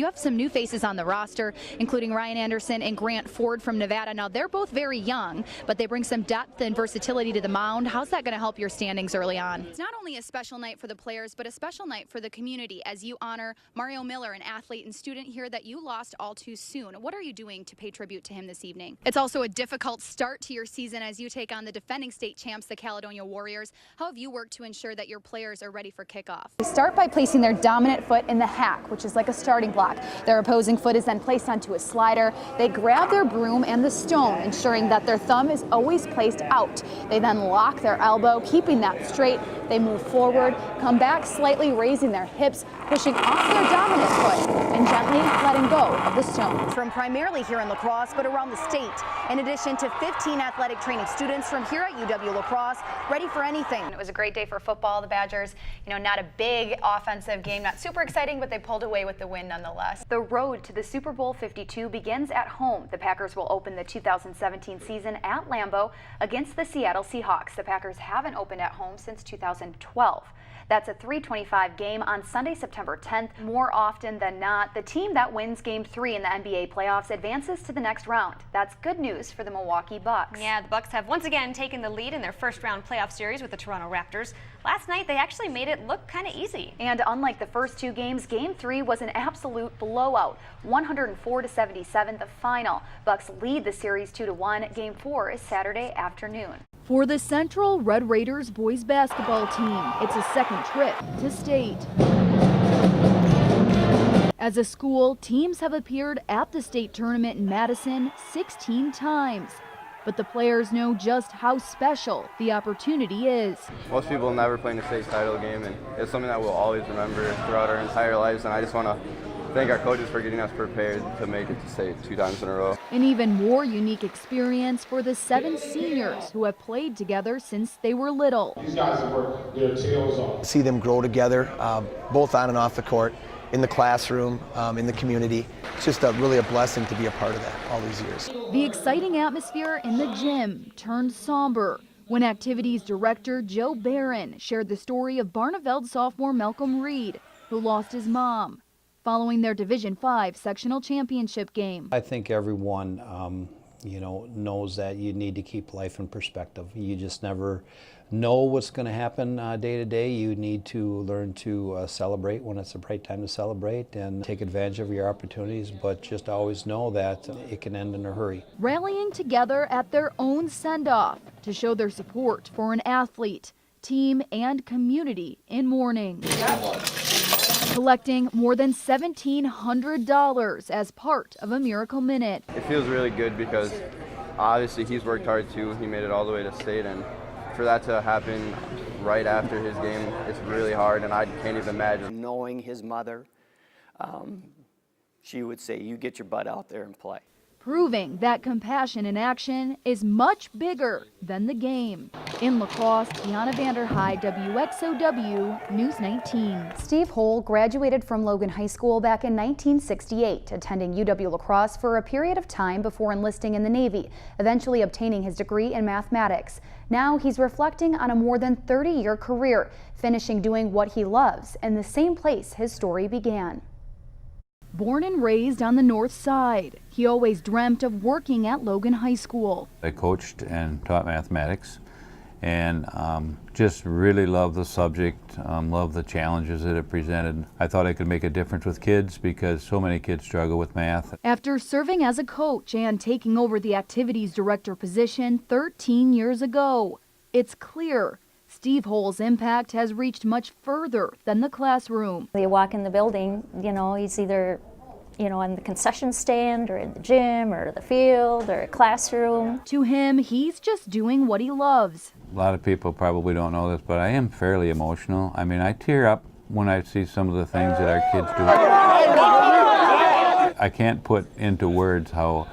You have some new faces on the roster, including Ryan Anderson and Grant Ford from Nevada. Now, they're both very young, but they bring some depth and versatility to the mound. How's that going to help your standings early on? It's not only a special night for the players, but a special night for the community as you honor Mario Miller, an athlete and student here that you lost all too soon. What are you doing to pay tribute to him this evening? It's also a difficult start to your season as you take on the defending state champs, the Caledonia Warriors. How have you worked to ensure that your players are ready for kickoff? They start by placing their dominant foot in the hack, which is like a starting block. Their opposing foot is then placed onto a slider. They grab their broom and the stone, ensuring that their thumb is always placed out. They then lock their elbow, keeping that straight. They move forward, come back slightly, raising their hips, pushing off their dominant foot, and gently letting go of the stone. From primarily here in La Crosse, but around the state, in addition to 15 athletic training students from here at UW La Crosse, ready for anything. It was a great day for football. The Badgers, not a big offensive game, not super exciting, but they pulled away with the win nonetheless. The road to the Super Bowl 52 begins at home. The Packers will open the 2017 season at Lambeau against the Seattle Seahawks. The Packers haven't opened at home since 2012. That's a 3:25 game on Sunday, September 10th. More often than not, the team that wins Game 3 in the NBA playoffs advances to the next round. That's good news for the Milwaukee Bucks. Yeah, the Bucks have once again taken the lead in their first-round playoff series with the Toronto Raptors. Last night, they actually made it look kind of easy. And unlike the first two games, Game 3 was an absolute blowout. 104-77 the final. Bucks lead the series 2-1. Game 4 is Saturday afternoon. For the Central Red Raiders boys basketball team, it's a second trip to state. As a school, teams have appeared at the state tournament in Madison 16 times. But the players know just how special the opportunity is. Most people never play in a state title game, and it's something that we'll always remember throughout our entire lives, and I just want to thank our coaches for getting us prepared to make it to state 2 times in a row. An even more unique experience for the 7 seniors who have played together since they were little. These guys have worked their tails off. See them grow together, both on and off the court, in the classroom, in the community. It's just really a blessing to be a part of that all these years. The exciting atmosphere in the gym turned somber when activities director Joe Barron shared the story of Barneveld sophomore Malcolm Reed, who lost his mom following their Division 5 sectional championship game. I think everyone, knows that you need to keep life in perspective. You just never know what's going to happen day to day. You need to learn to celebrate when it's the right time to celebrate and take advantage of your opportunities, but just always know that it can end in a hurry. Rallying together at their own send-off to show their support for an athlete, team, and community in mourning. Collecting more than $1,700 as part of a Miracle Minute. It feels really good because obviously he's worked hard too. He made it all the way to state, and for that to happen right after his game, it's really hard, and I can't even imagine. Knowing his mother, she would say, you get your butt out there and play. Proving that compassion in action is much bigger than the game. In La Crosse, Tiana Vanderheide, WXOW News 19. Steve Hull graduated from Logan High School back in 1968, attending UW La Crosse for a period of time before enlisting in the Navy, eventually obtaining his degree in mathematics. Now he's reflecting on a more than 30-year career, finishing doing what he loves in the same place his story began. Born and raised on the north side, he always dreamt of working at Logan High School. I coached and taught mathematics, and just really loved the subject, loved the challenges that it presented. I thought I could make a difference with kids because so many kids struggle with math. After serving as a coach and taking over the activities director position 13 years ago, it's clear Steve Hull's impact has reached much further than the classroom. You walk in the building, he's either, on the concession stand or in the gym or the field or a classroom. To him, he's just doing what he loves. A lot of people probably don't know this, but I am fairly emotional. I mean, I tear up when I see some of the things that our kids do. I can't put into words how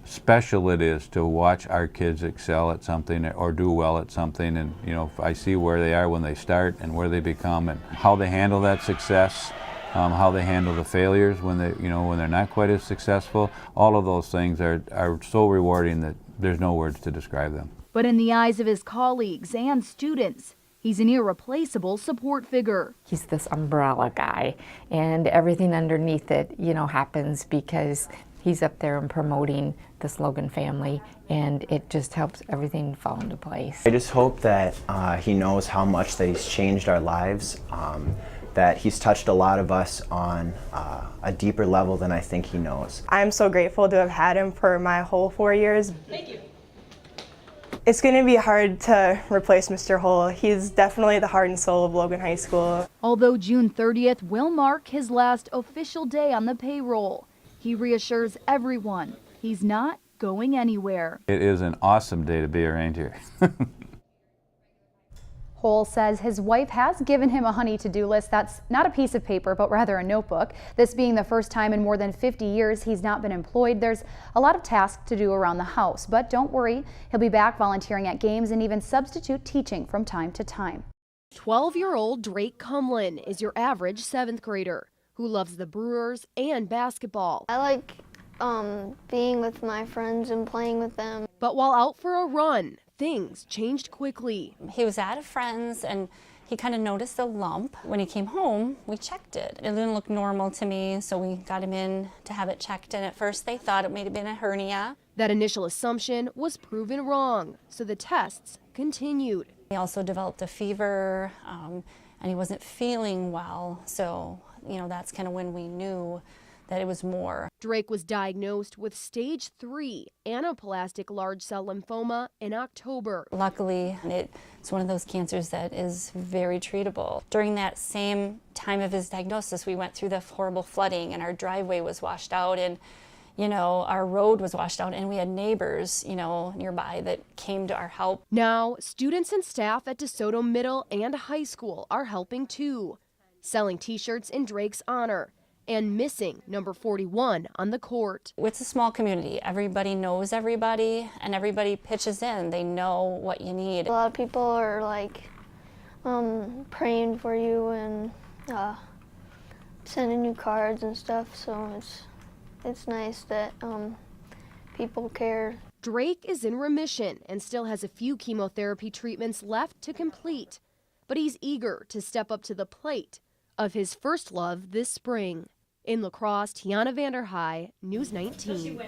special it is to watch our kids excel at something or do well at something, and if I see where they are when they start and where they become and how they handle that success, how they handle the failures when they're not quite as successful. All of those things are so rewarding that there's no words to describe them. But in the eyes of his colleagues and students, He's an irreplaceable support figure. He's this umbrella guy, and everything underneath it, happens because he's up there and promoting this Logan family, and it just helps everything fall into place. I just hope that he knows how much that he's changed our lives, that he's touched a lot of us on a deeper level than I think he knows. I'm so grateful to have had him for my whole 4 years. Thank you. It's going to be hard to replace Mr. Hull. He's definitely the heart and soul of Logan High School. Although June 30th will mark his last official day on the payroll, he reassures everyone he's not going anywhere. It is an awesome day to be around here. Hull says his wife has given him a honey to-do list that's not a piece of paper, but rather a notebook. This being the first time in more than 50 years he's not been employed. There's a lot of tasks to do around the house, but don't worry, he'll be back volunteering at games and even substitute teaching from time to time. 12-year-old Drake Cumlin is your average 7th grader who loves the Brewers and basketball. I like being with my friends and playing with them. But while out for a run, things changed quickly. He was at a friend's and he kind of noticed a lump. When he came home, we checked it. It didn't look normal to me, so we got him in to have it checked. And at first they thought it may have been a hernia. That initial assumption was proven wrong, so the tests continued. He also developed a fever and he wasn't feeling well. So, that's kind of when we knew that it was more. Drake was diagnosed with stage 3 anaplastic large cell lymphoma in October. Luckily, it's one of those cancers that is very treatable. During that same time of his diagnosis, we went through the horrible flooding and our driveway was washed out and, our road was washed out and we had neighbors, nearby that came to our help. Now, students and staff at DeSoto Middle and High School are helping too, selling t-shirts in Drake's honor and missing number 41 on the court. It's a small community. Everybody knows everybody and everybody pitches in. They know what you need. A lot of people are praying for you and sending you cards and stuff, so it's nice that people care. Drake is in remission and still has a few chemotherapy treatments left to complete, but he's eager to step up to the plate of his first love this spring. In La Crosse, Tiana Vanderhei, News 19.